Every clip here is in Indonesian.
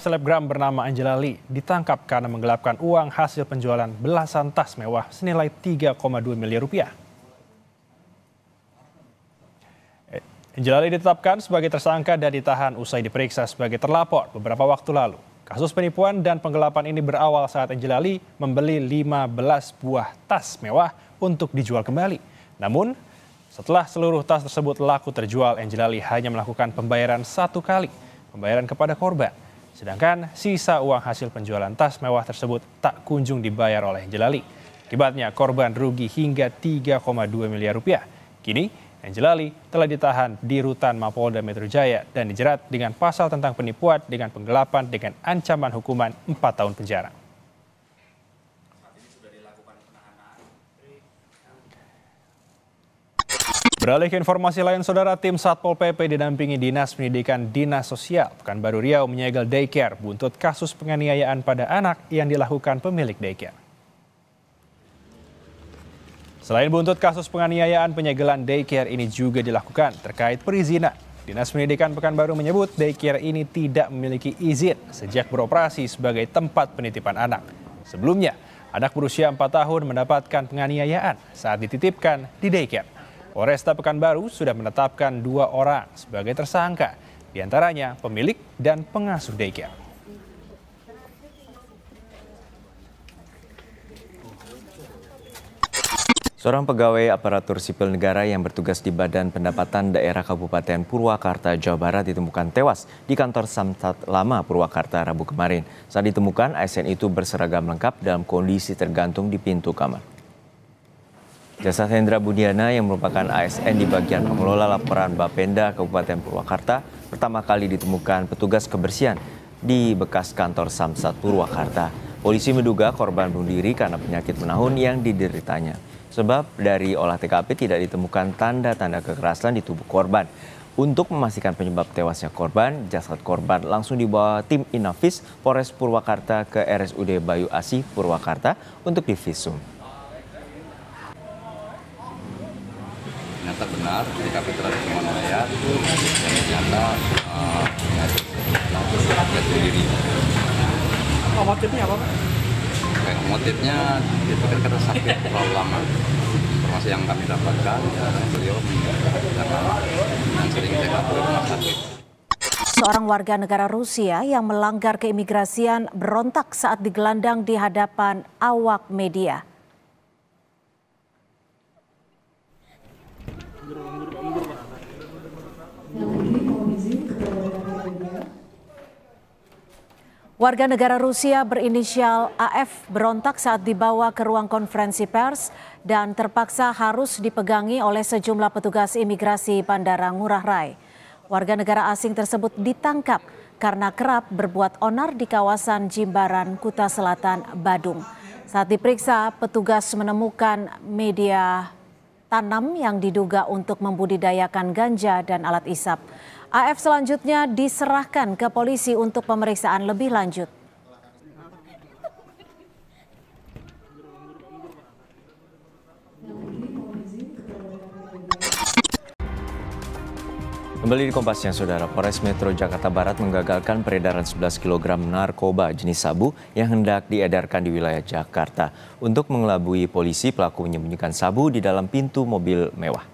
selebgram bernama Angela Lee ditangkap karena menggelapkan uang hasil penjualan belasan tas mewah senilai 3,2 miliar rupiah. Angela Lee ditetapkan sebagai tersangka dan ditahan usai diperiksa sebagai terlapor beberapa waktu lalu. Kasus penipuan dan penggelapan ini berawal saat Angela Lee membeli 15 buah tas mewah untuk dijual kembali. Namun, setelah seluruh tas tersebut laku terjual, Angela Lee hanya melakukan pembayaran satu kali, pembayaran kepada korban. Sedangkan sisa uang hasil penjualan tas mewah tersebut tak kunjung dibayar oleh Angela Lee. Akibatnya korban rugi hingga 3,2 miliar rupiah. Kini, Angela Lee telah ditahan di rutan Mapolda Metro Jaya dan dijerat dengan pasal tentang penipuan dengan penggelapan dengan ancaman hukuman 4 tahun penjara. Beralih ke informasi lain, Saudara, tim Satpol PP didampingi Dinas Pendidikan Dinas Sosial Pekanbaru Riau menyegel daycare buntut kasus penganiayaan pada anak yang dilakukan pemilik daycare. Selain buntut kasus penganiayaan, penyegelan daycare ini juga dilakukan terkait perizinan. Dinas Pendidikan Pekanbaru menyebut daycare ini tidak memiliki izin sejak beroperasi sebagai tempat penitipan anak. Sebelumnya, anak berusia 4 tahun mendapatkan penganiayaan saat dititipkan di daycare. Polresta Pekanbaru sudah menetapkan 2 orang sebagai tersangka, diantaranya pemilik dan pengasuh daycare. Seorang pegawai aparatur sipil negara yang bertugas di Badan Pendapatan Daerah Kabupaten Purwakarta, Jawa Barat ditemukan tewas di kantor Samsat Lama Purwakarta Rabu kemarin. Saat ditemukan, ASN itu berseragam lengkap dalam kondisi tergantung di pintu kamar. Jasad Hendra Budiana yang merupakan ASN di bagian pengelola laporan Bapenda Kabupaten Purwakarta pertama kali ditemukan petugas kebersihan di bekas kantor Samsat Purwakarta. Polisi menduga korban bunuh diri karena penyakit menahun yang dideritanya. Sebab dari olah TKP tidak ditemukan tanda-tanda kekerasan di tubuh korban. Untuk memastikan penyebab tewasnya korban, jasad korban langsung dibawa tim Inafis Polres Purwakarta ke RSUD Bayu Asih Purwakarta untuk divisum. Ternyata benar TKP telah ditemukan mayat dan ternyata bunuh diri. Motifnya apa, Pak? Motifnya itu kan karena sakit terlalu lama. Informasi yang kami dapatkan, ya, beliau dan sering TKP ke rumah sakit. Seorang warga negara Rusia yang melanggar keimigrasian berontak saat digelandang di hadapan awak media. Warga negara Rusia berinisial AF berontak saat dibawa ke ruang konferensi pers dan terpaksa harus dipegangi oleh sejumlah petugas imigrasi Bandara Ngurah Rai. Warga negara asing tersebut ditangkap karena kerap berbuat onar di kawasan Jimbaran, Kuta Selatan, Badung. Saat diperiksa, petugas menemukan media tanam yang diduga untuk membudidayakan ganja dan alat isap. AF selanjutnya diserahkan ke polisi untuk pemeriksaan lebih lanjut. Kembali di Kompasnya, Saudara. Polres Metro Jakarta Barat menggagalkan peredaran 11 kg narkoba jenis sabu yang hendak diedarkan di wilayah Jakarta. Untuk mengelabui polisi, pelaku menyembunyikan sabu di dalam pintu mobil mewah.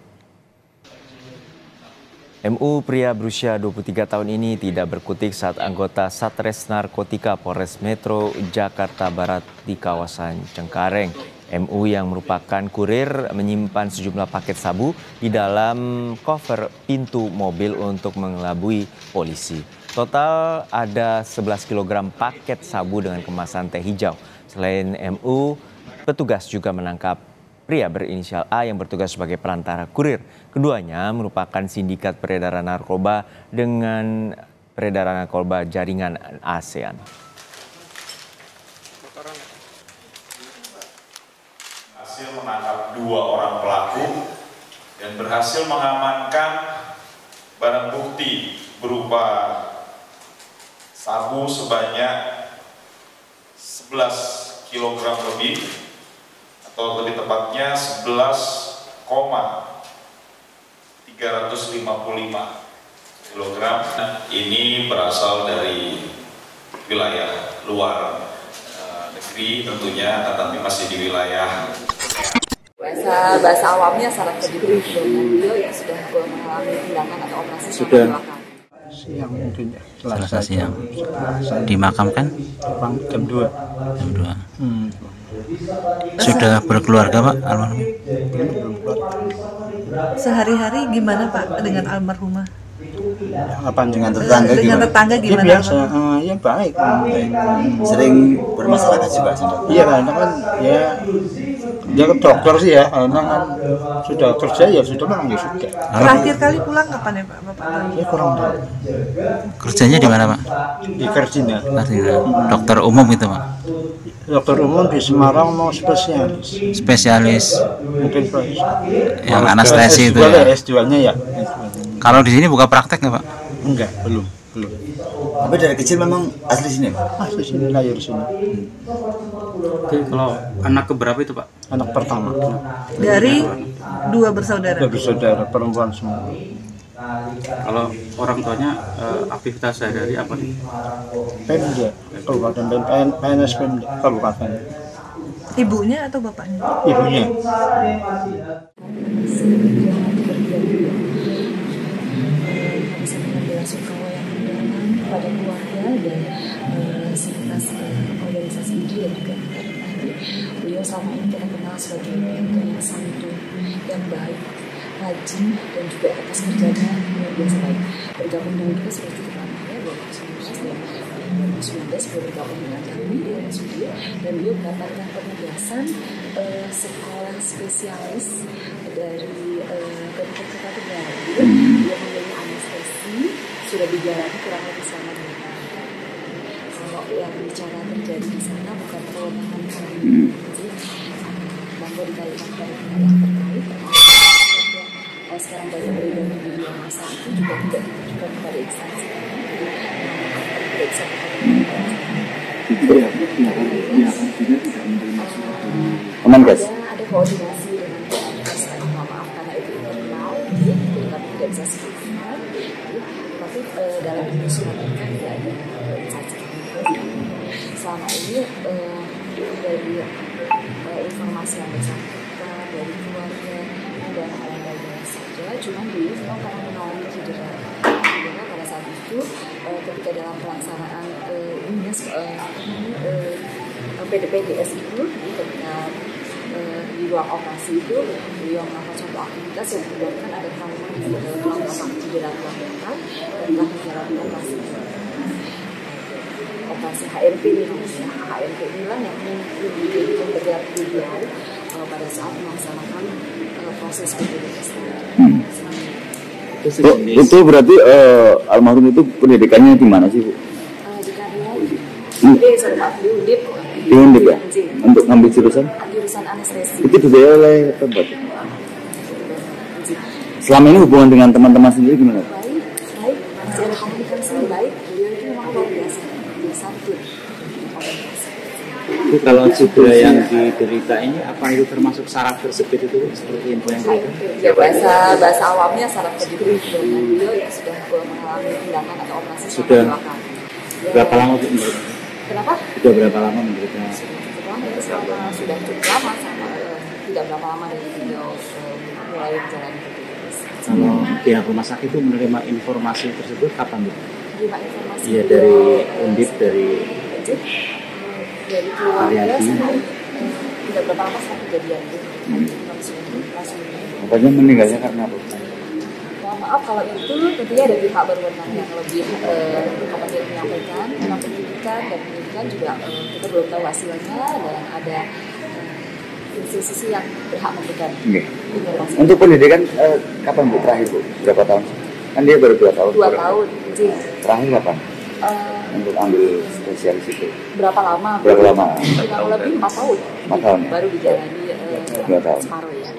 MU pria berusia 23 tahun ini tidak berkutik saat anggota Satres Narkotika Polres Metro Jakarta Barat di kawasan Cengkareng. MU yang merupakan kurir menyimpan sejumlah paket sabu di dalam koper pintu mobil untuk mengelabui polisi. Total ada 11 kg paket sabu dengan kemasan teh hijau. Selain MU, petugas juga menangkap pria berinisial A yang bertugas sebagai perantara kurir. Keduanya merupakan sindikat peredaran narkoba dengan peredaran narkoba jaringan ASEAN. Berhasil menangkap 2 orang pelaku dan berhasil mengamankan barang bukti berupa sabu sebanyak 11 kg lebih, atau lebih tepatnya 11,355 kg. Ini berasal dari wilayah luar negeri tentunya, tetapi masih di wilayah bahasa awamnya saraf kejepit. Beliau yang sudah mengalami tindakan atau operasi sudah siang mungkin ya. Selasa siang. Dimakamkan jam 2. Jam 2. Sudah berkeluarga Pak almarhum? Sehari-hari gimana Pak dengan almarhumah? Apa dengan tetangga gimana? Dengan tetangga gimana? Ya biasa, ya baik. Sering bermasyarakat juga sih. Iya karena kan ya dia ke dokter sih ya, karena kan sudah kerja ya sudah memang ya sudah. Terakhir kali pulang kapan ya Pak? Bapak? Ya kurang tahu. Kerjanya di mana Pak? Di Kardina. Dokter umum gitu Pak? Dokter umum di Semarang mau spesialis. Spesialis. Mungkin spesialis. Yang anestesi itu ya? S2-nya ya. Kalau di sini buka praktek nggak Pak? Enggak, belum. Tapi dari kecil memang asli sini Pak? Asli sini, lahir sini. Oke, kalau anak keberapa itu Pak? Anak pertama. Dari 2 bersaudara? 2 bersaudara, perempuan semua. Kalau orang tuanya aktivitas sehari-hari apa nih? Pemda, Kabupaten PNS Pemda, Kabupaten. Ibunya atau bapaknya? Ibunya. Pada keluarga dan sivitas organisasi ini dan juga tadi beliau selama ini kita kenal sebagai mentor yang santun, yang baik, rajin dan juga atas kerjanya luar biasa baik. Bergabung dengan kita seperti kemarin ya 2019 beliau bergabung dengan kami di RSUD dan beliau mendapatkan penugasan sekolah spesialis dari Universitas Tunggal. Dia memilih anestesi sudah dijalani kurang lebih selama 2 tahun. Kalau yang bicara terjadi di sana bukan kewenangan kami, monggo dikaitkan dengan yang terkait. Sekarang banyak beredar di media massa itu juga tidak ditujukan kepada instansi. Kemenkes. Ada koordinasi dengan Kemenkes, maaf karena itu internal, jadi kami tidak bisa sebutkan. Tapi dalam surat mereka tidak ada instansi. Selama ini dari informasi yang bersangkutan dari keluarga dan lain-lain saja, cuma dulu memang karena mengalami cedera pada saat itu ketika dalam pelaksanaan PDPDS itu ketika di ruang operasi itu beliau melakukan suatu aktivitas yang menyebabkan ada trauma di dalam tulang belakang cedera tulang belakang dan telah menjalani operasi HMP inilah yang menjadi penggerak beliau pada saat melaksanakan proses PDPDS. Itu berarti almarhum itu pendidikannya di mana sih Bu? Di Undip ya? Untuk ngambil jurusan anestesi. Itu dibiayai oleh tempat. Selama ini hubungan dengan teman-teman sendiri gimana? Baik. Masih ada komunikasi baik. Beliau itu memang luar biasa. Dia santun. Itu kalau cedera yang diderita ini apa itu termasuk saraf tersebut itu seperti info yang tadi? Ya bahasa awamnya saraf kejepit. Beliau yang sudah mengalami tindakan atau operasi sudah berapa lama Bu menderita? Kenapa? Sudah berapa lama menderita? Sudah cukup lama tidak berapa lama dari beliau mulai menjalani PDPDS. Kalau pihak rumah sakit itu menerima informasi tersebut kapan Bu? Menerima informasi? Iya dari Undip dari keluarga tidak berapa lama setelah kejadian itu langsung. Makanya meninggalnya karena apa? Maaf kalau itu tentunya ada pihak berwenang yang lebih kompeten menyampaikan tentang pendidikan dan pendidikan juga kita belum tahu hasilnya dan ada institusi yang berhak memberikan informasi. Untuk pendidikan kapan Bu terakhir Bu? Berapa tahun? Kan dia baru 2 tahun. 2 tahun. Terakhir kapan? Untuk ambil spesialis itu. Berapa lama? Kurang lebih 4 tahun. 4 tahun ya? Baru dijalani 2 tahun. separuh ya.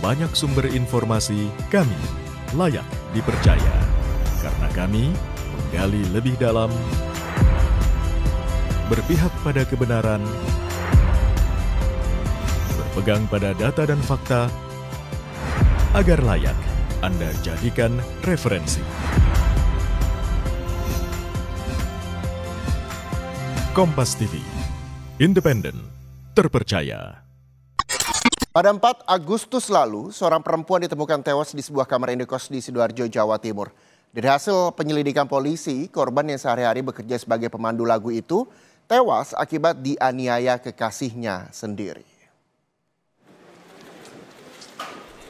banyak sumber informasi, kami layak dipercaya. Karena kami menggali lebih dalam, berpihak pada kebenaran, berpegang pada data dan fakta, agar layak Anda jadikan referensi. Kompas TV, independen, terpercaya. Pada 4 Agustus lalu, seorang perempuan ditemukan tewas di sebuah kamar indekos di Sidoarjo, Jawa Timur. Dari hasil penyelidikan polisi, korban yang sehari-hari bekerja sebagai pemandu lagu itu tewas akibat dianiaya kekasihnya sendiri.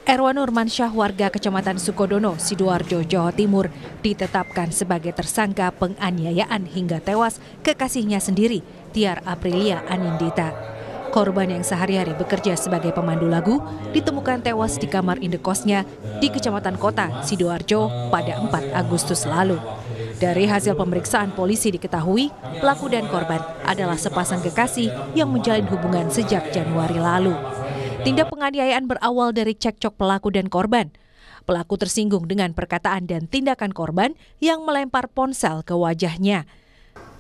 Erwan Nurmansyah, warga Kecamatan Sukodono, Sidoarjo, Jawa Timur, ditetapkan sebagai tersangka penganiayaan hingga tewas kekasihnya sendiri, Tiar Aprilia Anindita. Korban yang sehari-hari bekerja sebagai pemandu lagu ditemukan tewas di kamar indekosnya di Kecamatan Kota, Sidoarjo pada 4 Agustus lalu. Dari hasil pemeriksaan polisi diketahui, pelaku dan korban adalah sepasang kekasih yang menjalin hubungan sejak Januari lalu. Tindak penganiayaan berawal dari cekcok pelaku dan korban. Pelaku tersinggung dengan perkataan dan tindakan korban yang melempar ponsel ke wajahnya.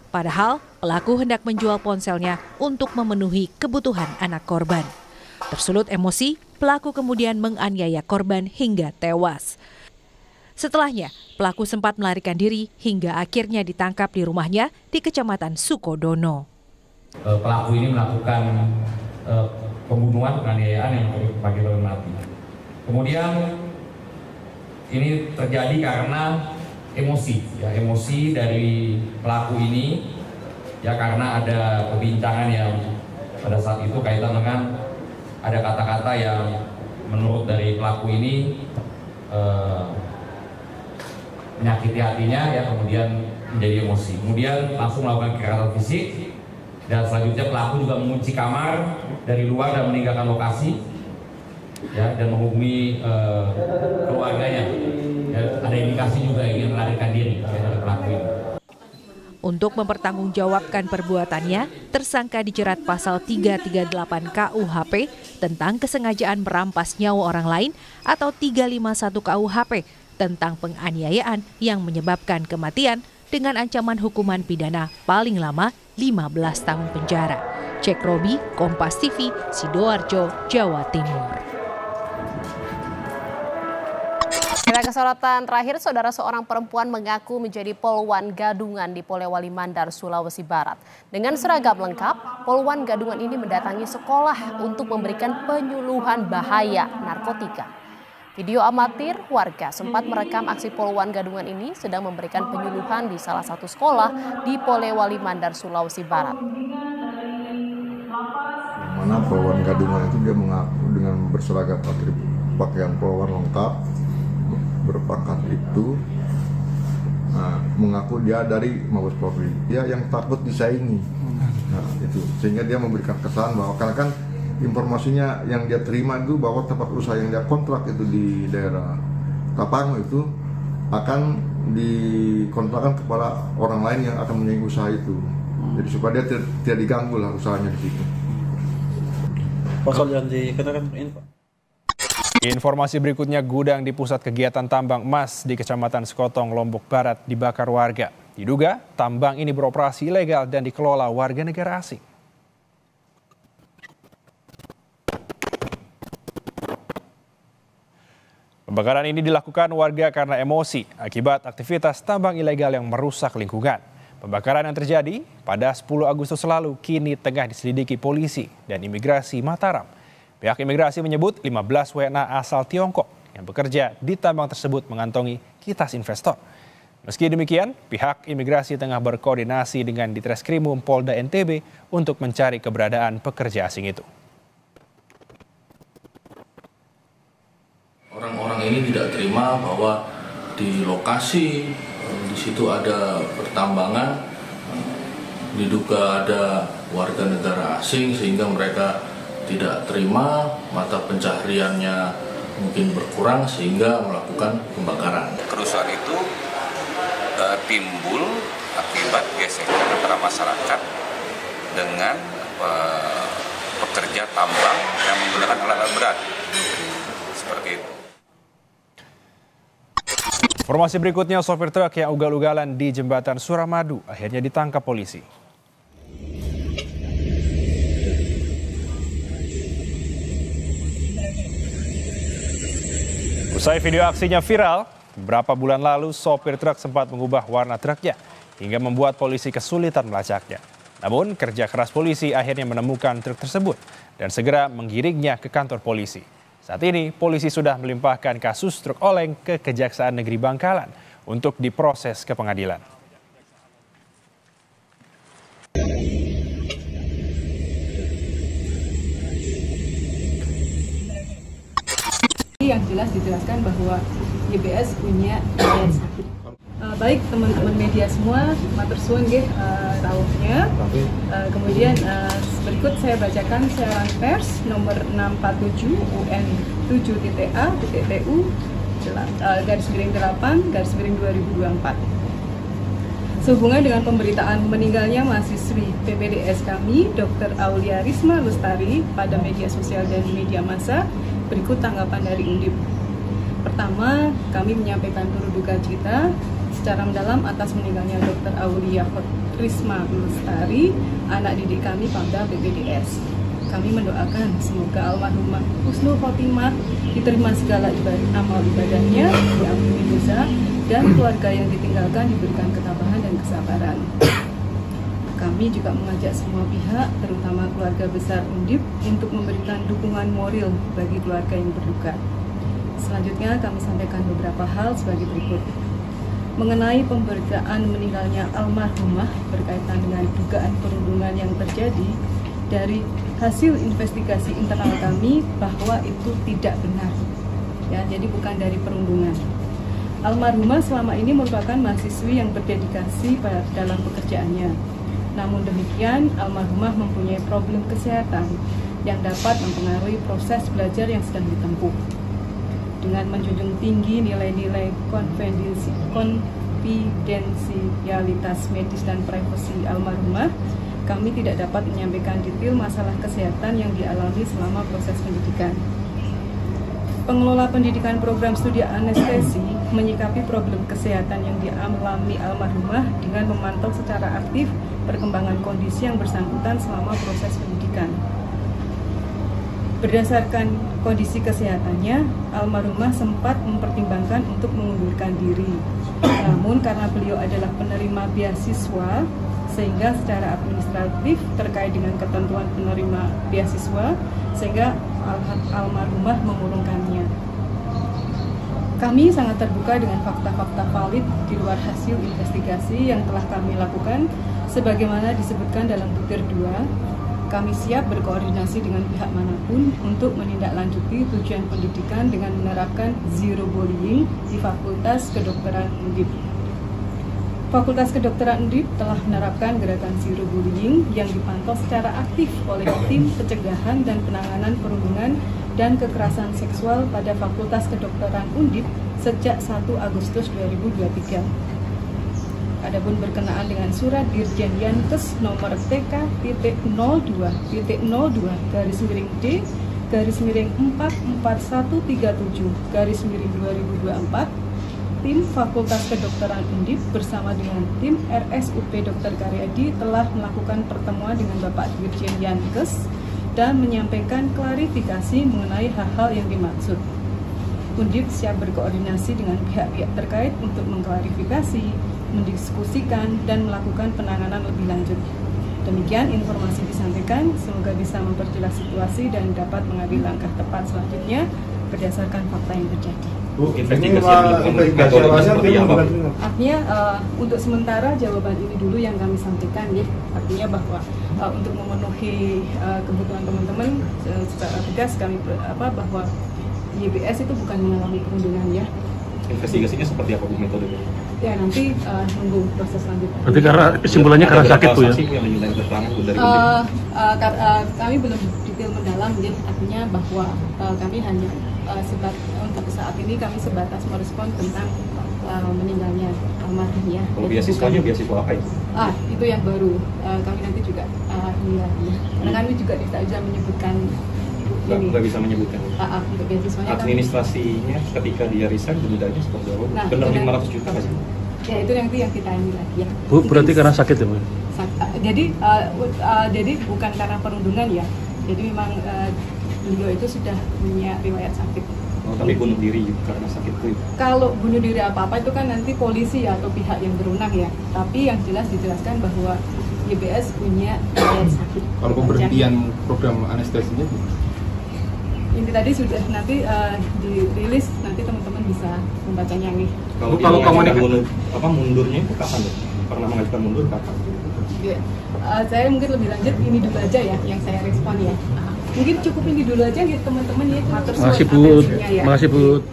Padahal pelaku hendak menjual ponselnya untuk memenuhi kebutuhan anak korban. Tersulut emosi, pelaku kemudian menganiaya korban hingga tewas. Setelahnya, pelaku sempat melarikan diri hingga akhirnya ditangkap di rumahnya di Kecamatan Sukodono. Pelaku ini melakukan pembunuhan, penganiayaan yang berakibat mati. Kemudian ini terjadi karena emosi, ya, emosi dari pelaku ini, ya, karena ada perbincangan yang pada saat itu kaitan dengan ada kata-kata yang menurut dari pelaku ini menyakiti hatinya, ya, kemudian menjadi emosi. Kemudian langsung melakukan kekerasan fisik. Dan selanjutnya pelaku juga mengunci kamar dari luar dan meninggalkan lokasi, ya, dan menghubungi keluarganya. Ya, ada indikasi juga ingin melarikan diri dari pelaku ini. Untuk mempertanggungjawabkan perbuatannya, tersangka dijerat pasal 338 KUHP tentang kesengajaan merampas nyawa orang lain atau 351 KUHP tentang penganiayaan yang menyebabkan kematian dengan ancaman hukuman pidana paling lama 15 tahun penjara. Cek Robi, Kompas TV, Sidoarjo, Jawa Timur. Kita ke sorotan terakhir, saudara, seorang perempuan mengaku menjadi poluan gadungan di Polewali Mandar, Sulawesi Barat. Dengan seragam lengkap, poluan gadungan ini mendatangi sekolah untuk memberikan penyuluhan bahaya narkotika. Video amatir warga sempat merekam aksi poluan gadungan ini sedang memberikan penyuluhan di salah satu sekolah di Polewali Mandar, Sulawesi Barat. Mana poluan gadungan itu dia mengaku dengan berseragam atribut pakaian poluan lengkap, berpangkat itu, mengaku dia dari Mabes Polri. Dia yang takut disaingi, itu sehingga dia memberikan kesan bahwa karena kan informasinya yang dia terima itu bahwa tempat usaha yang dia kontrak itu di daerah Tapango itu akan dikontrakkan kepada orang lain yang akan mempunyai usaha itu. Jadi supaya dia tidak diganggu lah usahanya di situ. Pasal yang dikenakan info. Informasi berikutnya, gudang di pusat kegiatan tambang emas di Kecamatan Sekotong, Lombok Barat dibakar warga. Diduga tambang ini beroperasi ilegal dan dikelola warga negara asing. Pembakaran ini dilakukan warga karena emosi akibat aktivitas tambang ilegal yang merusak lingkungan. Pembakaran yang terjadi pada 10 Agustus lalu kini tengah diselidiki polisi dan imigrasi Mataram. Pihak imigrasi menyebut 15 WNA asal Tiongkok yang bekerja di tambang tersebut mengantongi kitas investor. Meski demikian, pihak imigrasi tengah berkoordinasi dengan Ditreskrimum Polda NTB untuk mencari keberadaan pekerja asing itu. Orang-orang ini tidak terima bahwa di lokasi di situ ada pertambangan, diduga ada warga negara asing sehingga mereka tidak terima, mata pencahariannya mungkin berkurang sehingga melakukan pembakaran. Kerusuhan itu timbul akibat gesekan antara masyarakat dengan pekerja tambang yang menggunakan alat-alat berat. seperti itu. Informasi berikutnya, sopir truk yang ugal-ugalan di jembatan Suramadu akhirnya ditangkap polisi. Usai video aksinya viral, beberapa bulan lalu sopir truk sempat mengubah warna truknya hingga membuat polisi kesulitan melacaknya. Namun kerja keras polisi akhirnya menemukan truk tersebut dan segera menggiringnya ke kantor polisi. Saat ini polisi sudah melimpahkan kasus truk oleng ke Kejaksaan Negeri Bangkalan untuk diproses ke pengadilan. Yang jelas dijelaskan bahwa YBS punya riwayat sakit. Baik teman-teman media semua, matur suwun nggih rawuhnya. Kemudian berikut saya bacakan siaran pers nomor 647 UN 7.A.TU /8/2024. Sehubungan dengan pemberitaan meninggalnya mahasiswi PPDS kami, Dr. Aulia Risma Lestari pada media sosial dan media massa, berikut tanggapan dari Undip. Pertama, kami menyampaikan turut duka cita secara mendalam atas meninggalnya Dr. Aulia Risma Lestari, anak didik kami pada PPDS. Kami mendoakan semoga almarhumah husnul khotimah, diterima segala amal ibadahnya, diampuni dosa, dan keluarga yang ditinggalkan diberikan ketabahan dan kesabaran. Kami juga mengajak semua pihak, terutama keluarga besar Undip, untuk memberikan dukungan moral bagi keluarga yang berduka. Selanjutnya kami sampaikan beberapa hal sebagai berikut. Mengenai pemberitaan meninggalnya almarhumah berkaitan dengan dugaan perundungan yang terjadi, dari hasil investigasi internal kami bahwa itu tidak benar. Ya, jadi bukan dari perundungan. Almarhumah selama ini merupakan mahasiswi yang berdedikasi dalam pekerjaannya. Namun demikian, almarhumah mempunyai problem kesehatan yang dapat mempengaruhi proses belajar yang sedang ditempuh. Dengan menjunjung tinggi nilai-nilai konfidensialitas medis dan privasi almarhumah, kami tidak dapat menyampaikan detail masalah kesehatan yang dialami selama proses pendidikan. Pengelola pendidikan program studi anestesi menyikapi problem kesehatan yang dialami almarhumah dengan memantau secara aktif perkembangan kondisi yang bersangkutan selama proses pendidikan. Berdasarkan kondisi kesehatannya, almarhumah sempat mempertimbangkan untuk mengundurkan diri. Namun karena beliau adalah penerima beasiswa, sehingga secara administratif terkait dengan ketentuan penerima beasiswa, sehingga almarhumah mengurungkannya. Kami sangat terbuka dengan fakta-fakta valid di luar hasil investigasi yang telah kami lakukan, sebagaimana disebutkan dalam butir 2. Kami siap berkoordinasi dengan pihak manapun untuk menindaklanjuti tujuan pendidikan dengan menerapkan zero bullying di Fakultas Kedokteran Undip. Fakultas Kedokteran Undip telah menerapkan gerakan zero bullying yang dipantau secara aktif oleh tim pencegahan dan penanganan perundungan dan kekerasan seksual pada Fakultas Kedokteran Undip sejak 1 Agustus 2023. Adapun berkenaan dengan surat Dirjen Yankes nomor TK.002.0D/44137/2024, tim Fakultas Kedokteran Undip bersama dengan tim RSUP Dr. Karyadi telah melakukan pertemuan dengan Bapak Dirjen Yankes dan menyampaikan klarifikasi mengenai hal-hal yang dimaksud. Undip siap berkoordinasi dengan pihak-pihak terkait untuk mengklarifikasi, mendiskusikan, dan melakukan penanganan lebih lanjut. Demikian informasi disampaikan, semoga bisa memperjelas situasi dan dapat mengambil langkah tepat selanjutnya berdasarkan fakta yang terjadi. Bu, investigasi artinya untuk sementara jawaban ini dulu yang kami sampaikan, ya. Artinya bahwa untuk memenuhi kebutuhan teman-teman secara tegas kami bahwa YBS itu bukan mengalami perundungan, ya. Investigasinya seperti apa Bu metodenya? Ya nanti nunggu proses selanjutnya. Berarti karena kesimpulannya karena sakit Bu ya? Kami belum detail mendalam, jadi artinya bahwa kami hanya untuk saat ini kami sebatas merespon tentang meninggalnya almarhum, ya. Kalau beasiswanya beasiswa apa itu? Itu yang baru. Kami nanti juga karena kami juga tidak bisa menyebutkan nggak bisa menyebutkan. Untuk beasiswanya administrasinya ketika dia resign dendanya seperti apa? Nah, benar 500 juta nggak sih? Ya itu nanti yang kita ini lagi ya. Bu, berarti karena sakit ya Bu? Jadi bukan karena perundungan ya. Jadi memang beliau itu sudah punya riwayat sakit. Tapi bunuh diri karena sakit itu? Kalau bunuh diri apa-apa itu kan nanti polisi atau pihak yang berwenang ya. Tapi yang jelas dijelaskan bahwa YBS punya riwayat sakit. Kalau pemberhentian program anestesinya? Ini tadi sudah nanti dirilis, nanti teman-teman bisa membacanya nih. Kalau mundurnya itu kapan deh? Pernah mengajukan mundur kapan? Ya, saya mungkin lebih lanjut ini dulu aja ya yang saya respon ya. Mungkin cukup ini dulu aja ya teman-teman ya. Makasih Bu. Makasih Bu.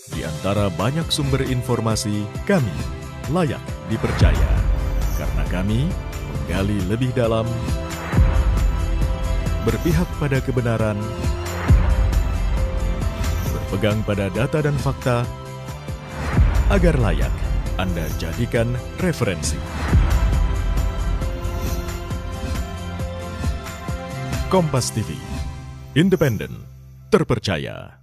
Di antara banyak sumber informasi, kami layak dipercaya. Karena kami menggali lebih dalam, berpihak pada kebenaran, berpegang pada data dan fakta, agar layak Anda jadikan referensi. Kompas TV, independen, terpercaya.